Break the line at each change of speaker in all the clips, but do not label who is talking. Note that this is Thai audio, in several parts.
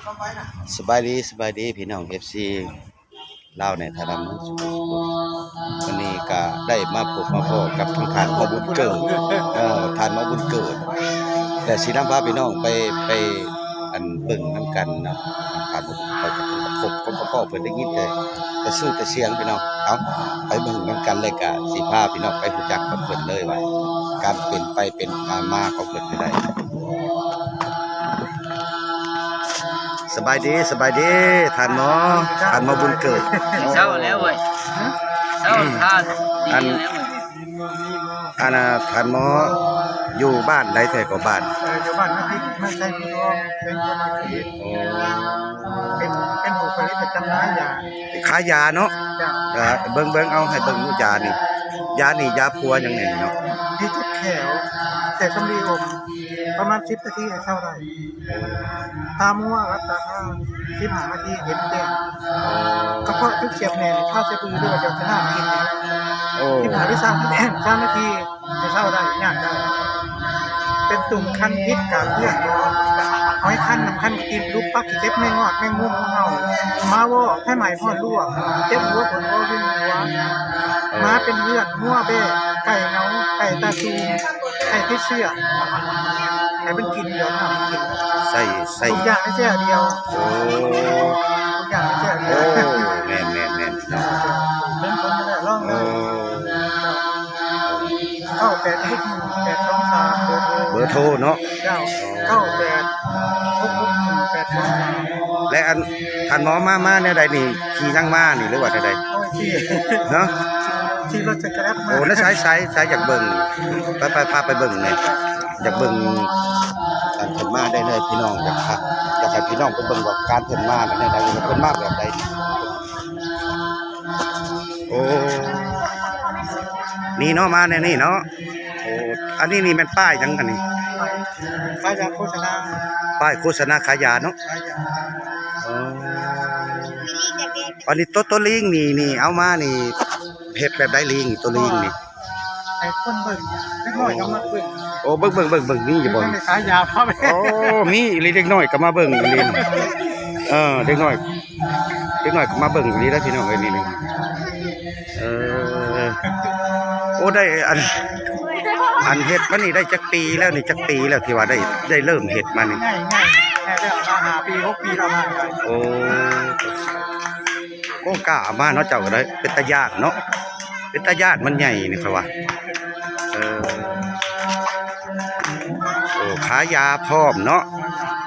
สบายดีพี่น้องFCลาวในฐานะมุสลิมวันนี้ก็ได้มาพบมาพ้อกับทางทานหมอบุญเกิดทานหมอบุญเกิดแต่สินำพาพี่น้องไปอันเบิ่งนํกันเนาะทานเขาจะพบกับพ่อเพิ่นได้ยินแต่ชื่อแต่เสียงพี่น้องเอาไปเบิ่งนํกันเลยก็สิพาพี่น้องไปรู้จักกับเพิ่นเลยว่าการเป็นไปเป็นมาของเพิ่นได้สบายดีทานหมอบุญเกิด
เศร้าแล้วเว้ยเศร้าท่าดีแล้วเว้ย
อันทานหมออยู่บ้านใดแท้ก็บ้าน
อยู่บ้านนาทิพย์ไม่ใช่พี่น้องเป็นคนมาที่เป็นผู้ผลิตประจำร้านยา
ขายยาเนาะเบิ่งเอาให้เบิ่งยานี่ยาพัวหยังนี่เนาะ
ที่จุดแขวแต่สำลีอมประมาณ10 นาทีให้เข้าได้ตามัวครับตาข้าว15 นาทีเห็นแจ้งกระเพาะจุดเสียบแน่ข้าวเสียบือด้วยเดี๋ยวจะน่ากิน15 หรือ3 นาทีจะเข้าได้ยากได้เป็นตุ่มคันพิษกับเลือดเอาให้คันน้ำคันกินลูกปักเจ็บไม่งอดไม่งุ่มเห่าม้าวอให้หมายพอดลวกเจ็บหัวผลว่าวิ่งหัวม้าเป็นเลือดมั่วเบ้ไก่เนาไก่ตาซูไก่ที่เชื่อไก่เป็นกินเดี๋ยวทำกิน
ใส่
ทุกอย่างไม่ใช่เดียวทุกอย่างไม่ใช่เดียว
แม่น
เป็นคนไม่ได้ร่องเลย823
เบอร์โทรเนาะ
9866183
และอันท่านหมอมาแนวใดนี่ขี่นั่งมานี่หรือว่าแนวใดเนาะ
ขี่รถจักรยานมา
โอ้แล้วใช้อยากเบิ่งไปพาไปเบิ่งนี่อยากเบิ่งอันเพิ่นมาได้เลยพี่น้องอยากให้พี่น้องไปเบิ่งว่าการเพิ่นมาแนวใดเพิ่นมาแบบใดโอ้นี่เนาะมาแนวนี้เนาะโอ้อันนี้นี่แม่นป้ายจังอันนี้
ป้ายโฆษณา
ขายยาเนาะอันนี้ตัวลิงนี่เอามานี่เฮ็ดแบบใดลิงตัวลิงนี่
ไอ้คนเบิ่งเล็กน้อยก็มาเบิ่ง
โอ้เบิ่งนี่อยู่บ่
ขายยาพ่อแม่
โอ้มีเด็กน้อยก็มาเบิ่งลิงเด็กน้อยก็มาเบิ่งนี่ได้พี่น้องเอ้ยนี่โอ้ได้อันเฮ็ดมานี่ได้จักปีแล้วนี่จักปีแล้วที่ว่าได้เริ่มเฮ็ดมานี่
ง่ายแล้วมา5 ปี 6 ปีแล้วมา
โอ้กล้ามาเนาะเจ้าก็ได้เป็นตาญาติเนาะเป็นตาญาติมันใหญ่นี่ครับว่าโอ้ขายยาพร้อมเนาะ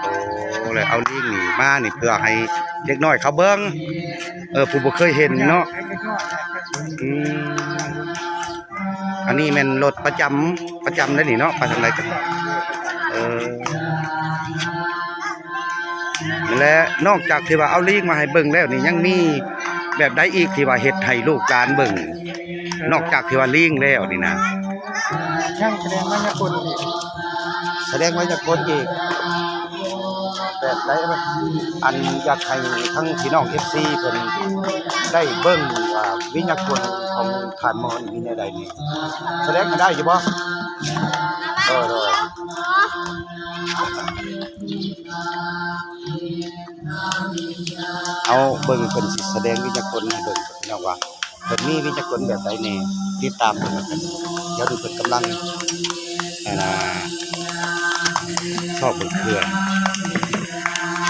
โอ้เลยเอาลิงนี่มานี่เพื่อให้เด็กน้อยเขาเบิ่งผู้บ่เคยเห็นเนาะอันนี้แม่นรถประจำได้นี่เนาะไปทางใดกันและนอกจากที่ว่าเอาลิงมาให้เบิ่งแล้วนี่ยังมีแบบใดอีกที่ว่าเฮ็ดให้ลูกหลานเบิ่งนอกจากที่ว่าลิงแล้วนี่นะ
ช่างแสดงมายากล
อีกแบบใดอันอยากให้ทั้งพี่น้อง FC เพิ่นได้เบิ่งว่าวิญญาณของทานหมอนี่มีแนวใดนี่แสดงได้อยู่บ่เอาเบิ่งเพิ่นสิแสดงวิญญาณให้เบิ่งพี่น้องว่าเพิ่นมีวิญญาณแบบใดแน่ติดตามเพิ่นกันเดี๋ยวดูเพิ่นกำลังชอบเบิ่งเครื่อง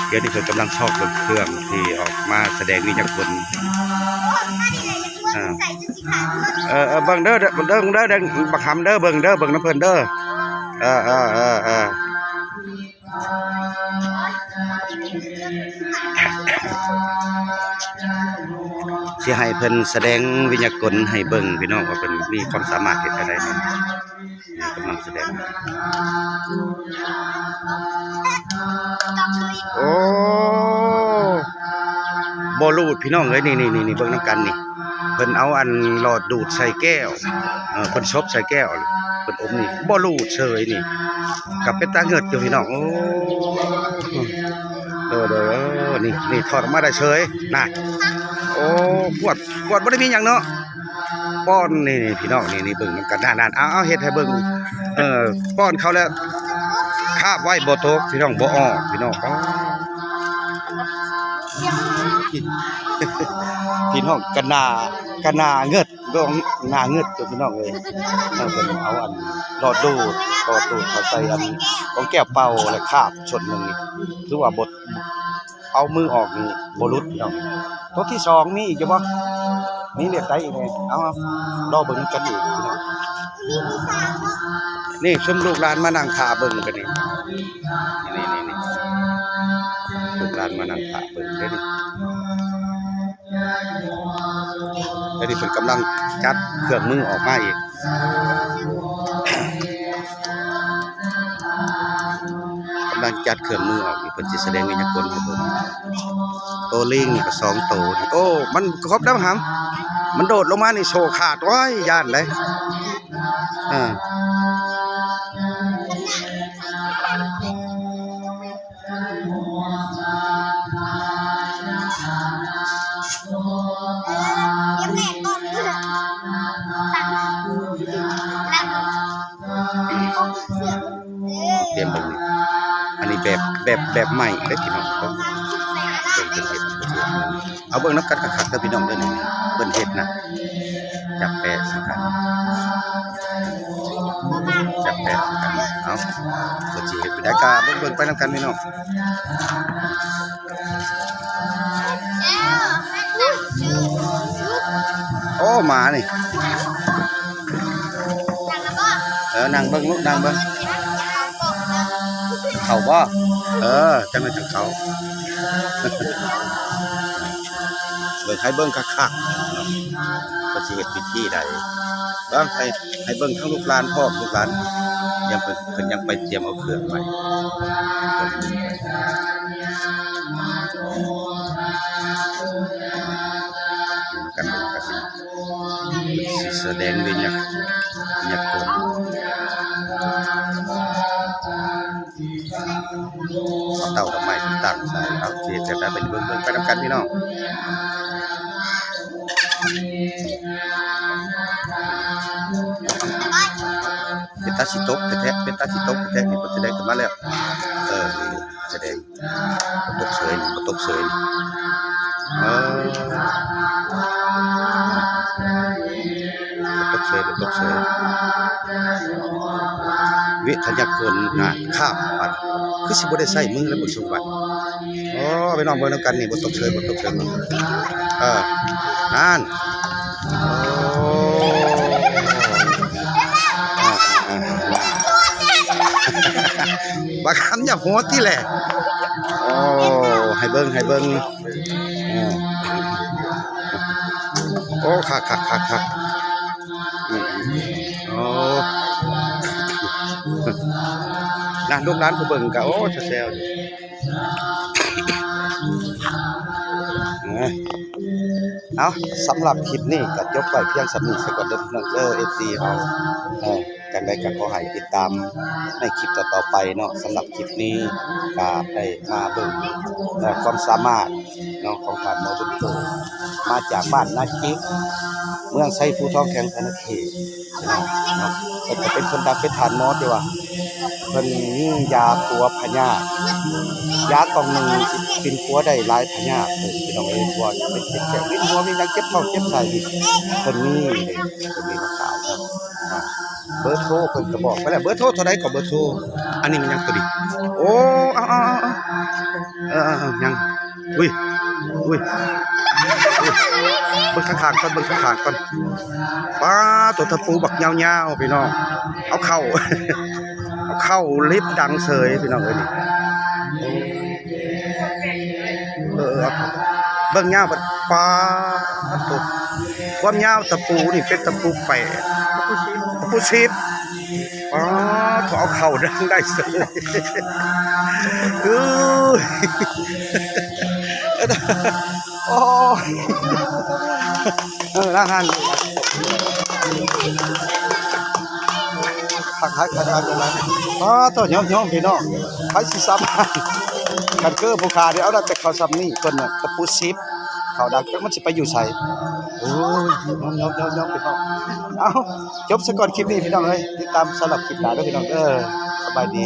เดี๋ยวนี้เพิ่นกำลังชอบเบิ่งเครื่องที่ออกมาแสดงวิญญาณเบิ่งเด้อบักหำเด้อเบิ่งน้ำเพิ่นเด้อสิให้เพิ่นแสดงวิญญาณให้เบิ่งพี่น้องว่าเพิ่นมีความสามารถเฮ็ดได้เนาะกำลังแสดงโอ้บ่รูดพี่น้องเอ้ยนี่เบิ่งนำกันนี่เพิ่นเอาอันหลอดดูดใส่แก้วเพิ่นชบใส่แก้วเพิ่นอมนี่บ่รูดเฉยนี่กับเป็นตาเงิดอยู่พี่น้องโอ้นี่ถอดออกมาได้เฉยน่ะโอ้กวดบ่ได้มีหยังเนาะป้อนนี่พี่น้องนี่เบิ่งนำกันนั่นเอาเฮ็ดให้เบิ่งป้อนเขาแล้วคาบไว้บ่ตกพี่น้องบ่ออกพี่น้อง พี่น้องกะนาเงิดดองนาเงิดตัวพี่น้องเอ้ยเอาเพิ่นเอาอันหลอดดูดเขาใส่อันของแก้วเป่าแล้วคาบชนหนึงนี่คือว่าบดเอามือออกนี่บ่หลุดพี่น้องตัวที่สองมีอีกอยู่บ่มีเรียกได้อีกแน่เอารอเบิ่งกันอีกพี่น้องนี่ชุมลูกหลานมานั่งท่าเบิ่งกันนี่ลูกหลานมานั่งท่าเบิ่งเด้อนี่แล้วนี่เพิ่นกำลังจัดเครื่องมือออกมาอีกกำลังจัดเครื่องมือออกอีกเพิ่นสิแสดงวิญญาณให้เบิ่งโตลิงนี่ก็2โตนี่โอ้มันครบแล้วหำมันโดดลงมานี่โชว์ขาดไว้ย่านเลยเตรียมเบิ่งนี่อันนี้แบบใหม่เด้อพี่น้องเบิ่งเพิ่นเฮ็ดเอาเบิ่งนำกันคักๆเด้อพี่น้องเด้อนี่เพิ่นเฮ็ดนะจับแปะสักกันเอาก็สิเฮ็ดไปได้ก็เบิ่งไปนำกันพี่น้องโอ้หมานี่นั่งเบิ่งลูกนั่งเบิ่งเขาบ่จังได๋จังเขาเบิ่งให้เบิ่งคักๆก็สิเฮ็ดพิธีได้เบิ่งให้เบิ่งทั้งลูกหลานพร้อมลูกหลานยังเพิ่นยังไปเตรียมเอาเครื่องไว้กันสิแสดงวิญญาณคนเต่าดอกไม้ต่างๆใส่เอาเสียจะได้เป็นเบิ่งไปนำกันพี่น้องเป็นตาสิตกแท้ๆเป็นตาสิตกแท้ๆนี่เพิ่นแสดงขึ้นมาแล้วนี่แสดงตกเสยนี่ตกเสยตกเสยวิทยากรข้ามปัดคือสิบ่ได้ใช้มือแล้วบ่สมบัติไปน้องเบิ่งนำกันนี่บ่ตกเสยนั่นบักคำอย่าหัวที่แหละให้เบิ่งโอ้คักนั่นลูกหลานผู้เบิ่งก็โอ้แซวอยู่เอาสำหรับคลิปนี้ก็จบไปเพียงสำนี้ซะก่อนเด้อพี่น้องFC เฮาจังได๋ก็ขอให้ติดตามในคลิปต่อๆไปเนาะสำหรับคลิปนี้ก็ได้มาเบิ่งความสามารถเนาะของท่านหมอบุญเกิดมาจากบ้านนาจิกเมืองไซภูทองแข็งธนเขตเนาะเพิ่นก็เป็นคนดังเป็นฐานหมอที่ว่าเพิ่นมียาปัวพญายากล่องนึงสิกินปัวได้หลายพญาพี่น้องเอ้ยปัวเป็นเจ็บแขนวินหัวมีหยังเจ็บท้องเจ็บไส้เพิ่นมีมาขายครับเบอร์โทรเพิ่นก็บอกไปแล้วเบอร์โทรเท่าใดก็เบอร์โทรอันนี้มันยังตัวดิโอ้ยังอุ้ยเบิ่งข้างๆก่อนป้าตัวตะปูบักยาวๆพี่น้องเอาเข้าลิฟต์ดังเสยพี่น้องเอ้ยนี่เบิ่งยาวบัดป้าตัวความยาวตะปูนี่เป็นตะปูแปะตะปูชิบเอาเข้าดังได้เสยโอ้นั่งหันคักตรงนั้นตัวย่อมพี่น้องใครสิซ้ำกันเกือผู้ขาเดี๋ยวเอาแต่เขาซ้ำนี่เพิ่นน่ะตะปูซิปเขาดังมันสิไปอยู่ไสโอ้ยย่อมพี่น้องเอาจบซะก่อนคลิปนี้พี่น้องเอ้ยติดตามสำหรับคลิปหน้าด้วยพี่น้องสบายดี